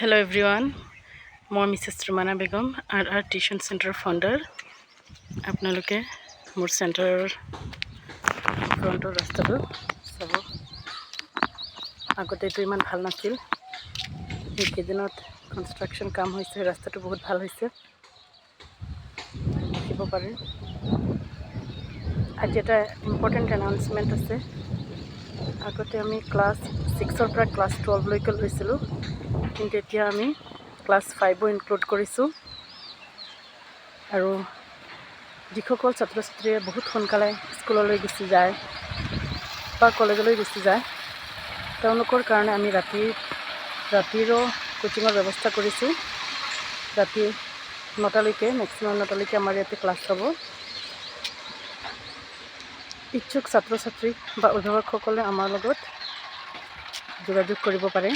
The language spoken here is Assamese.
Hello everyone, মই Mrs Rumana Begum R tuition centre founder. আপোনালোকে মোৰ চেণ্টাৰৰ ফ্ৰণ্টৰ ৰাস্তাটো চাব। আগতে এইটো ইমান ভাল নাছিল, এইকেইদিনত কনষ্ট্ৰাকশ্যন কাম হৈছে, ৰাস্তাটো বহুত ভাল হৈছে, দেখিব পাৰে। আজি এটা ইম্পৰ্টেণ্ট এনাউন্সমেণ্ট আছে। আগতে আমি ক্লাছ 6ৰ পৰা ক্লাছ 12লৈকে লৈছিলোঁ, কিন্তু এতিয়া আমি ক্লাছ 5ও ইনক্লুড কৰিছোঁ। আৰু যিসকল ছাত্ৰ ছাত্ৰীয়ে বহুত সোনকালে স্কুললৈ গুচি যায় বা কলেজলৈ গুচি যায়, তেওঁলোকৰ কাৰণে আমি ৰাতিৰো কোচিঙৰ ব্যৱস্থা কৰিছোঁ। ৰাতি 9টালৈকে, মেক্সিমাম 9টালৈকে আমাৰ ইয়াতে ক্লাছ হ'ব। ইচ্ছুক ছাত্ৰ ছাত্ৰী বা অভিভাৱকসকলে আমাৰ লগত যোগাযোগ কৰিব পাৰে।